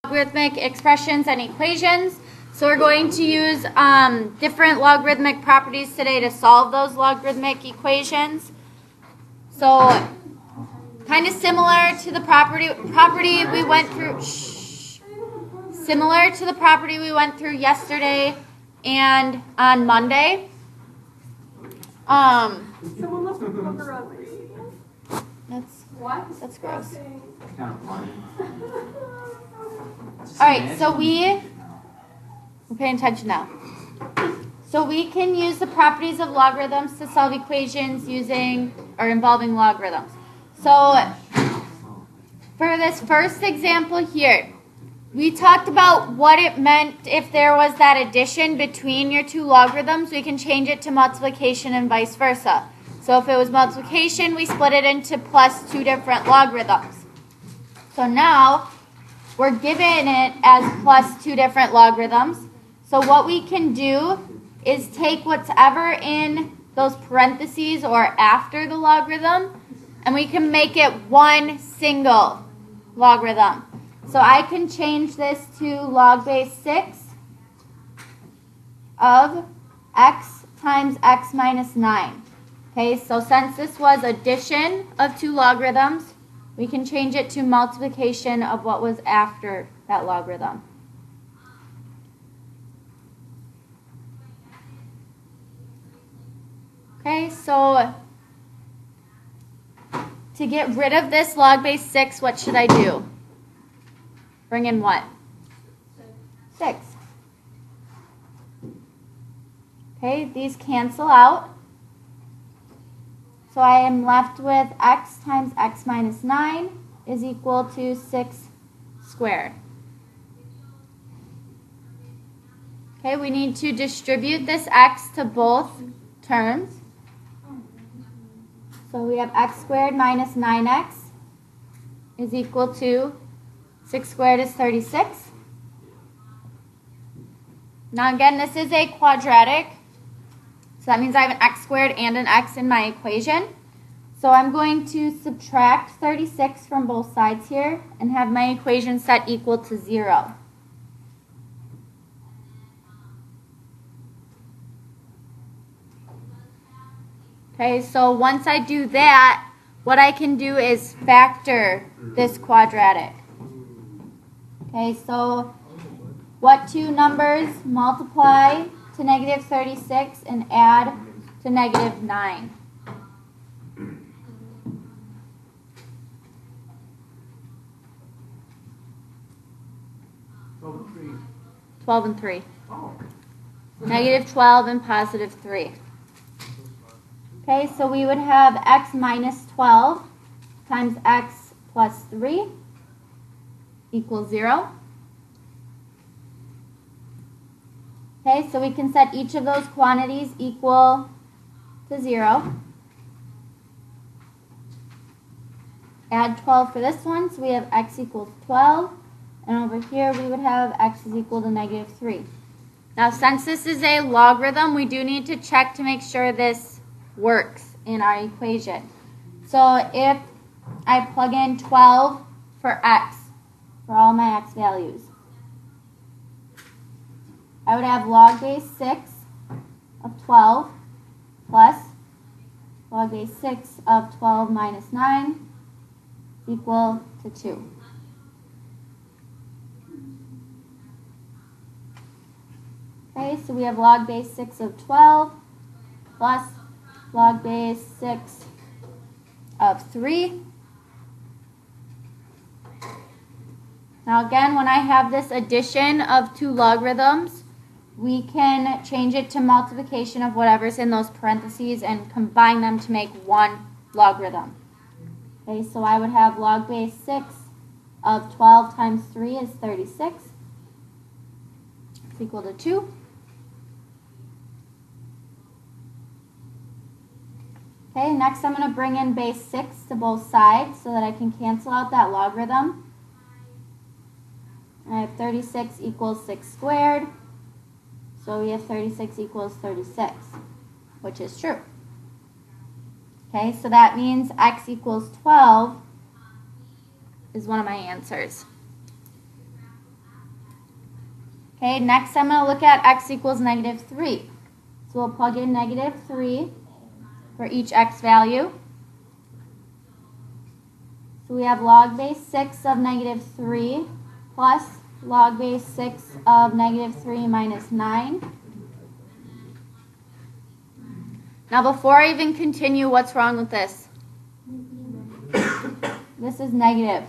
Logarithmic expressions and equations. So we're going to use different logarithmic properties today to solve those logarithmic equations. So kind of similar to the property we went through. Similar to the property we went through yesterday and on Monday. Someone left a poker on my table. That's gross. All right, so we're paying attention now. So we can use the properties of logarithms to solve equations using or involving logarithms. So for this first example here, we talked about what it meant if there was that addition between your two logarithms. We can change it to multiplication and vice versa. So if it was multiplication, we split it into plus two different logarithms. So now we're given it as plus two different logarithms. So what we can do is take whatever in those parentheses or after the logarithm, and we can make it one single logarithm. So I can change this to log base 6 of x times x minus 9. Okay, so since this was addition of two logarithms, we can change it to multiplication of what was after that logarithm. Okay, so to get rid of this log base 6, what should I do? Bring in what? 6. Okay, these cancel out. So I am left with x times x minus 9 is equal to 6 squared. Okay, we need to distribute this x to both terms. So we have x squared minus 9x is equal to 6 squared is 36. Now again, this is a quadratic. So that means I have an x squared and an x in my equation. So I'm going to subtract 36 from both sides here and have my equation set equal to 0. Okay, so once I do that, what I can do is factor this quadratic. Okay, so what two numbers multiply to negative 36 and add to negative 9? Oh, 3. 12 and 3. Oh. Negative 12 and positive 3. Okay, so we would have x minus 12 times x plus 3 equals 0. Okay, so we can set each of those quantities equal to 0. Add 12 for this one, so we have x equals 12. And over here we would have x is equal to negative 3. Now since this is a logarithm, we do need to check to make sure this works in our equation. So if I plug in 12 for x, for all my x values, I would have log base 6 of 12 plus log base 6 of 12 minus 9 equal to 2. Okay, so we have log base 6 of 12 plus log base 6 of 3. Now again, when I have this addition of two logarithms, we can change it to multiplication of whatever's in those parentheses and combine them to make one logarithm. Okay, so I would have log base 6 of 12 times 3 is 36. It's equal to 2. Okay, next I'm going to bring in base 6 to both sides so that I can cancel out that logarithm. I have 36 equals 6 squared. So we have 36 equals 36, which is true. Okay, so that means x equals 12 is one of my answers. Okay, next I'm going to look at x equals negative 3. So we'll plug in negative 3 for each x value. So we have log base 6 of negative 3 plus log base 6 of negative 3 minus 9. Now before I even continue, what's wrong with this? This is negative.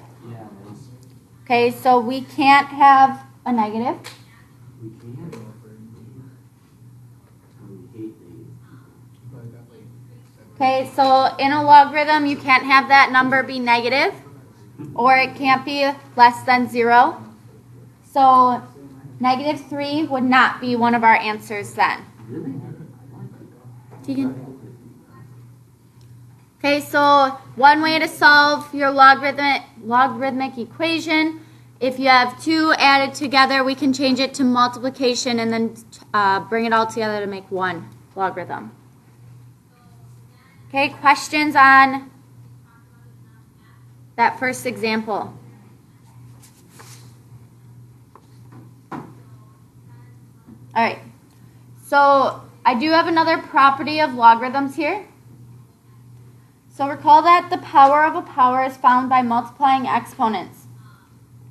Okay, so we can't have a negative. Okay, so in a logarithm, you can't have that number be negative, or it can't be less than 0. So negative 3 would not be one of our answers then. Okay, so one way to solve your logarithmic equation, if you have 2 added together, we can change it to multiplication and then bring it all together to make one logarithm. Okay, questions on that first example? All right, so I do have another property of logarithms here. So recall that the power of a power is found by multiplying exponents.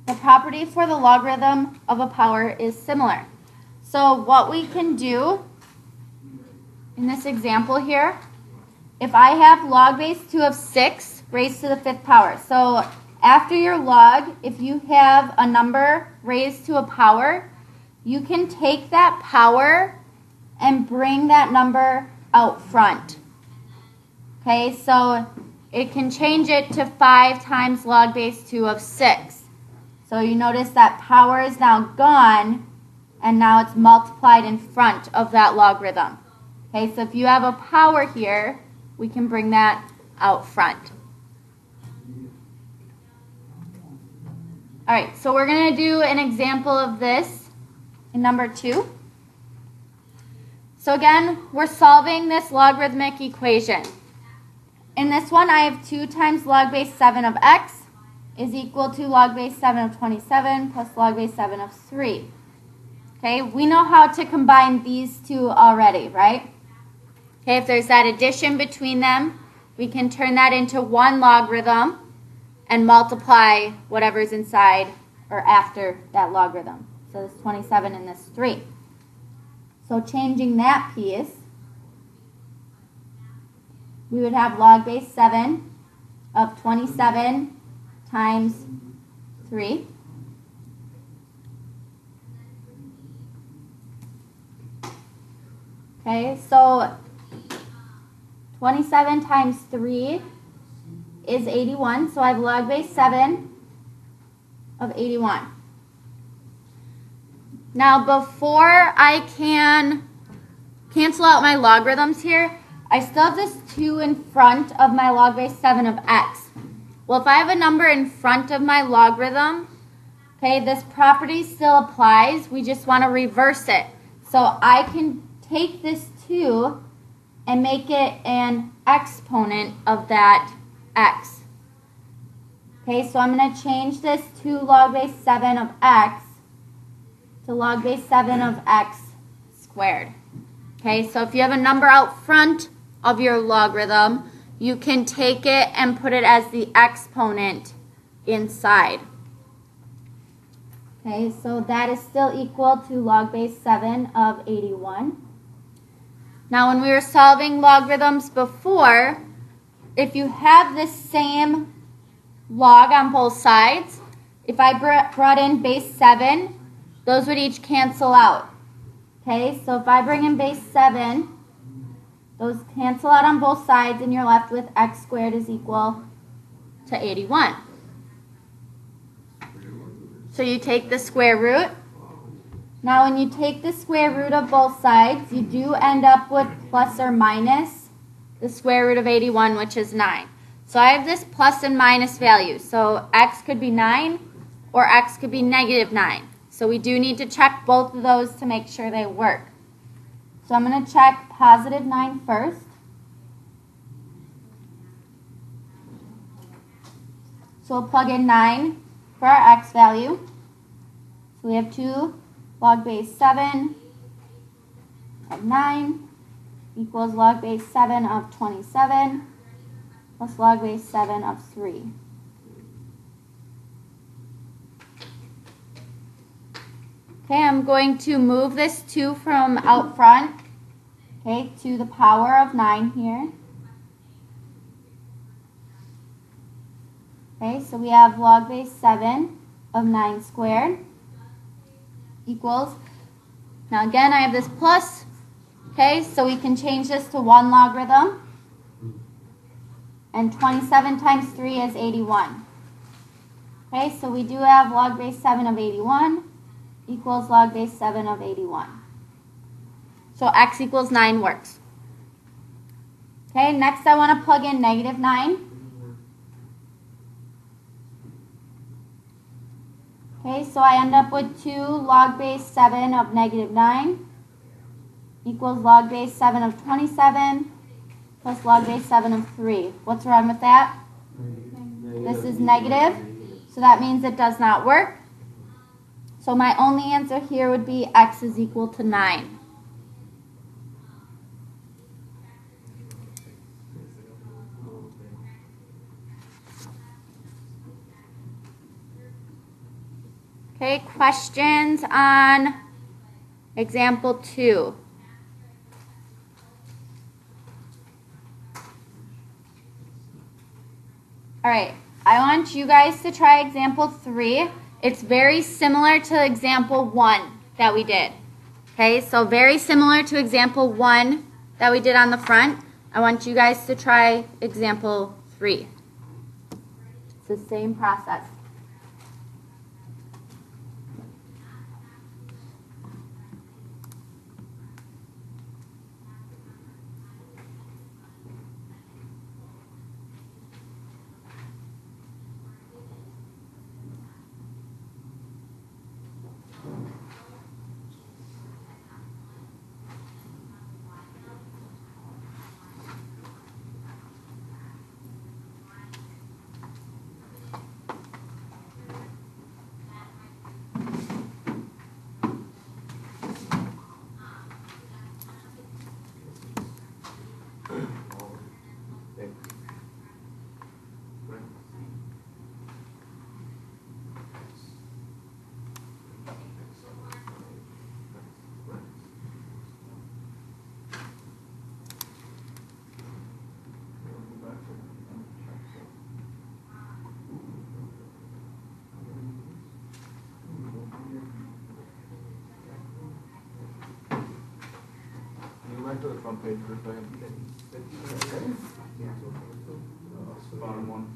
The property for the logarithm of a power is similar. So what we can do in this example here, if I have log base 2 of 6 raised to the 5th power. So after your log, if you have a number raised to a power, you can take that power and bring that number out front. Okay, so it can change it to 5 times log base 2 of 6. So you notice that power is now gone, and now it's multiplied in front of that logarithm. Okay, so if you have a power here, we can bring that out front. All right, so we're going to do an example of this in number 2. So again, we're solving this logarithmic equation. In this one, I have 2 times log base 7 of x is equal to log base 7 of 27 plus log base 7 of 3. Okay, we know how to combine these two already, right? Okay, if there's that addition between them, we can turn that into one logarithm and multiply whatever's inside or after that logarithm. So this 27 and this 3. So changing that piece, we would have log base 7 of 27 times 3. Okay, so 27 times 3 is 81. So I have log base 7 of 81. Now before I can cancel out my logarithms here, I still have this 2 in front of my log base 7 of x. Well, if I have a number in front of my logarithm, okay, this property still applies. We just want to reverse it. So I can take this 2 and make it an exponent of that x. Okay, so I'm going to change this to log base 7 of x to log base 7 of x squared. Okay, so if you have a number out front of your logarithm, you can take it and put it as the exponent inside. Okay, so that is still equal to log base 7 of 81. Now when we were solving logarithms before, if you have the same log on both sides, if I brought in base 7, those would each cancel out. Okay, so if I bring in base 7, those cancel out on both sides, and you're left with x squared is equal to 81. So you take the square root. Now when you take the square root of both sides, you do end up with plus or minus the square root of 81, which is 9. So I have this plus and minus value. So x could be 9 or x could be negative 9. So we do need to check both of those to make sure they work. So I'm going to check positive 9 first. So we'll plug in 9 for our x value. So we have 2 log base 7 of 9 equals log base 7 of 27 plus log base 7 of 3. Okay, I'm going to move this 2 from out front, okay, to the power of 9 here. Okay, so we have log base 7 of 9 squared equals, now again I have this plus, okay, so we can change this to 1 logarithm, and 27 times 3 is 81. Okay, so we do have log base 7 of 81 equals log base 7 of 81. So x equals 9 works. Okay, next I want to plug in negative 9. Okay, so I end up with 2 log base 7 of negative 9 equals log base 7 of 27 plus log base 7 of 3. What's wrong with that? This is negative, so that means it does not work. So my only answer here would be x is equal to 9. Okay, questions on example 2? All right, I want you guys to try example 3. It's very similar to example 1 that we did. Okay, so very similar to example 1 that we did on the front. I want you guys to try example 3. It's the same process. To the front page for a second. Bottom one.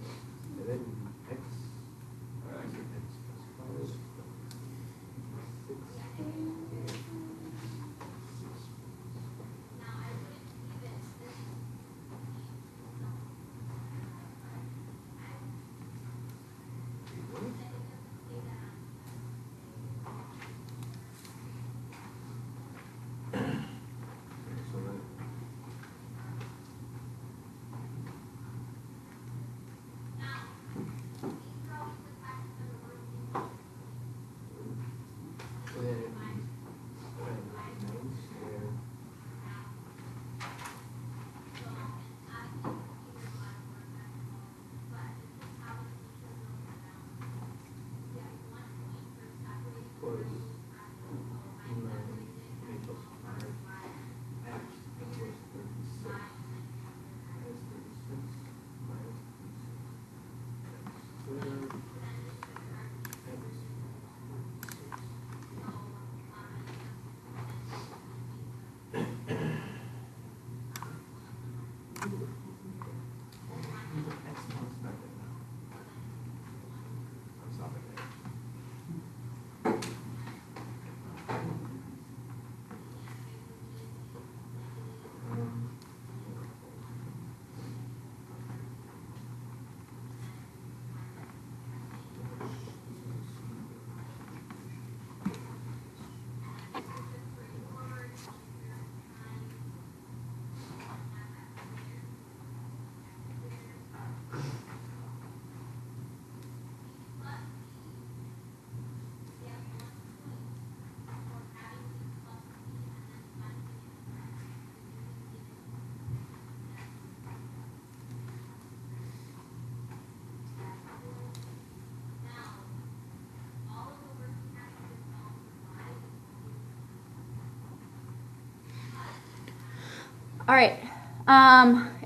All right.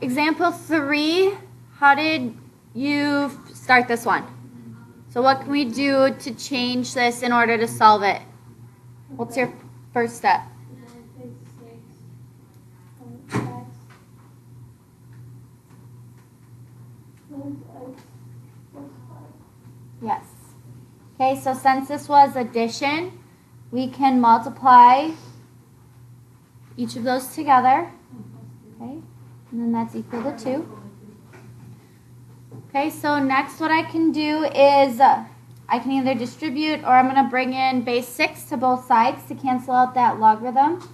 Example 3, how did you start this one? So what can we do to change this in order to solve it? What's your first step? Yes. Okay, so since this was addition, we can multiply each of those together. Okay, and then that's equal to 2. Okay, so next what I can do is I can either distribute or I'm going to bring in base 6 to both sides to cancel out that logarithm.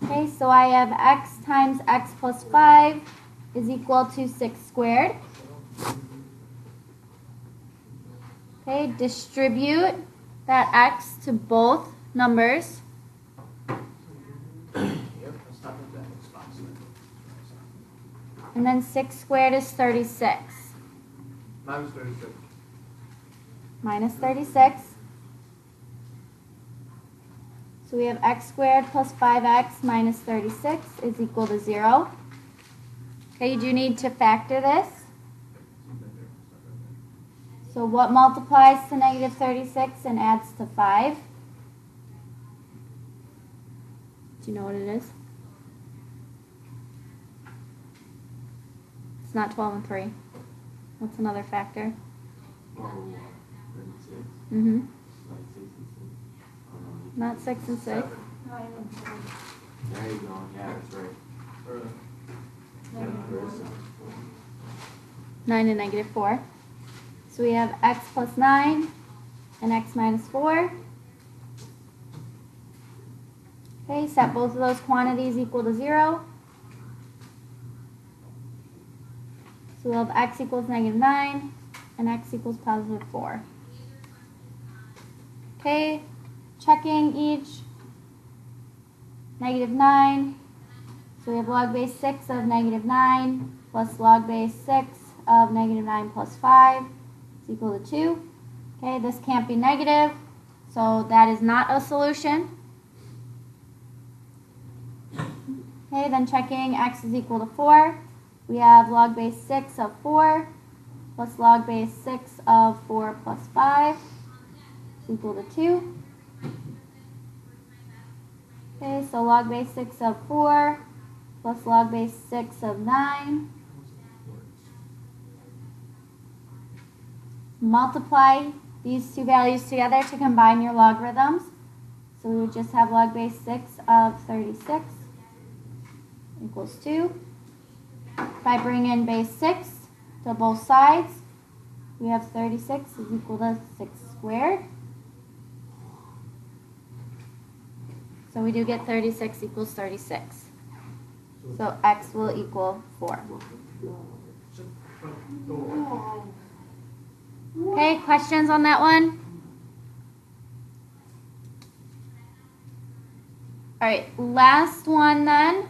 Okay, so I have x times x plus 5 is equal to 6 squared. Okay, distribute that x to both numbers. And then 6 squared is 36. Minus 36. Minus 36. So we have x squared plus 5x minus 36 is equal to 0. Okay, you do need to factor this. So what multiplies to negative 36 and adds to 5? Do you know what it is? It's not 12 and 3. What's another factor? Mm-hmm. Not 6 and 6. 7. 9 and 4. There you go. Yeah, that's right. 9 and negative 4. So we have x plus 9 and x minus 4. Okay, set both of those quantities equal to 0. So we'll have x equals negative 9 and x equals positive 4. Okay, checking each. Negative 9. So we have log base 6 of negative 9 plus log base 6 of negative 9 plus 5 is equal to 2. Okay, this can't be negative, so that is not a solution. Okay, then checking x is equal to 4. We have log base 6 of 4 plus log base 6 of 4 plus 5 is equal to 2. Okay, so log base 6 of 4 plus log base 6 of 9. Multiply these two values together to combine your logarithms. So we would just have log base 6 of 36 equals 2. If I bring in base 6 to both sides, we have 36 is equal to 6 squared. So we do get 36 equals 36. So x will equal 4. Okay, questions on that one? All right, last one then.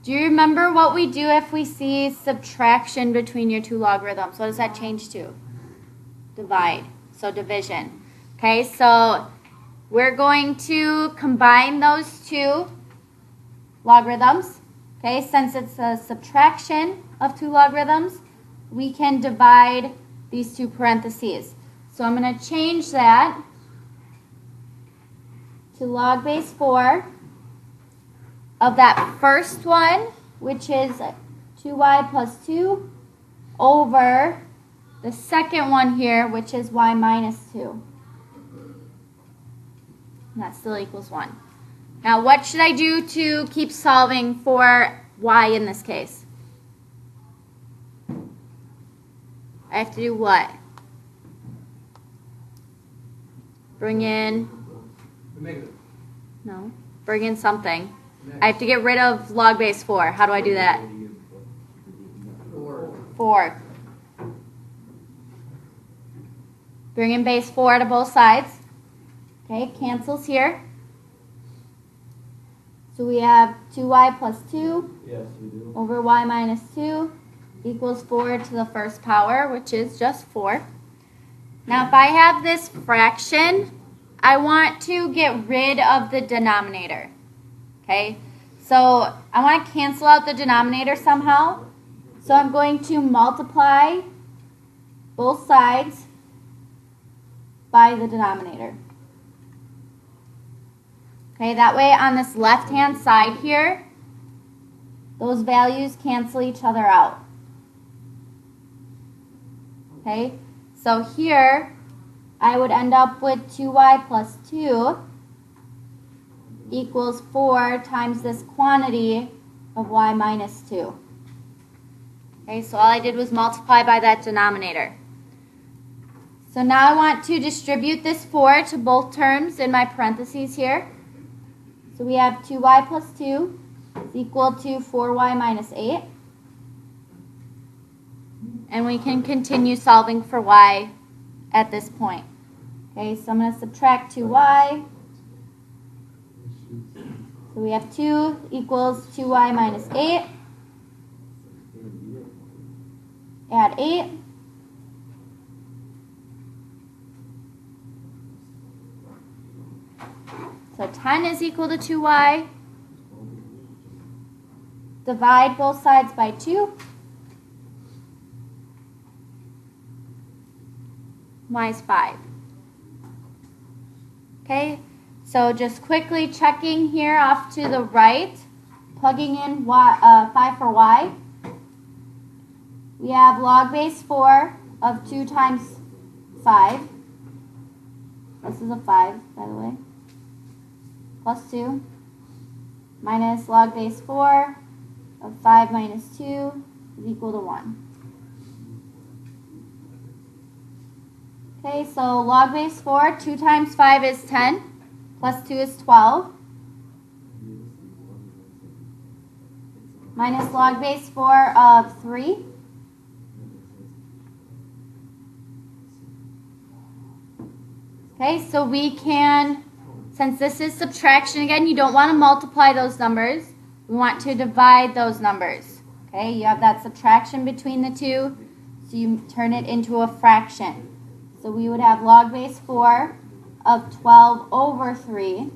Do you remember what we do if we see subtraction between your two logarithms? What does that change to? Divide. So division. Okay, so we're going to combine those two logarithms. Okay, since it's a subtraction of two logarithms, we can divide these two parentheses. So I'm going to change that to log base 4 of that first one, which is 2y plus 2, over the second one here, which is y minus 2. And that still equals 1. Now, what should I do to keep solving for y in this case? I have to do what? Bring in, Negative. no, bring in something. I have to get rid of log base 4. How do I do that? 4. Bring in base 4 to both sides. Okay, cancels here. So we have 2y plus 2 Yes, we do. over y minus 2 equals 4 to the first power, which is just 4. Now if I have this fraction, I want to get rid of the denominator. Okay, so I want to cancel out the denominator somehow. So I'm going to multiply both sides by the denominator. Okay, that way on this left-hand side here, those values cancel each other out. Okay, so here I would end up with 2y plus 2 equals 4 times this quantity of y minus 2. Okay, so all I did was multiply by that denominator. So now I want to distribute this 4 to both terms in my parentheses here. So we have 2y plus 2 is equal to 4y minus 8. And we can continue solving for y at this point. Okay, so I'm going to subtract 2y. So we have 2 equals 2y minus 8. Add 8. So 10 is equal to 2y. Divide both sides by 2. Y is 5. Okay, so just quickly checking here off to the right, plugging in 5 for y. We have log base 4 of 2 times 5. This is a 5, by the way. Plus 2 minus log base 4 of 5 minus 2 is equal to 1. Okay, so log base 4, 2 times 5 is 10, plus 2 is 12. Minus log base 4 of 3. Okay, so we can, since this is subtraction again, you don't want to multiply those numbers. We want to divide those numbers. Okay, you have that subtraction between the two, so you turn it into a fraction. So we would have log base 4 of 12 over 3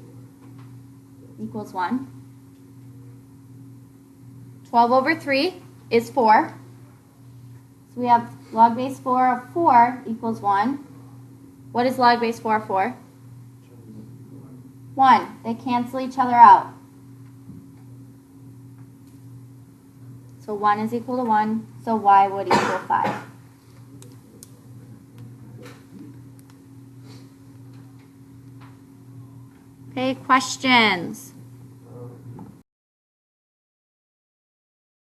equals 1. 12 over 3 is 4. So we have log base 4 of 4 equals 1. What is log base 4 for? 1. They cancel each other out. So 1 is equal to 1, so y would equal 5. Okay, questions?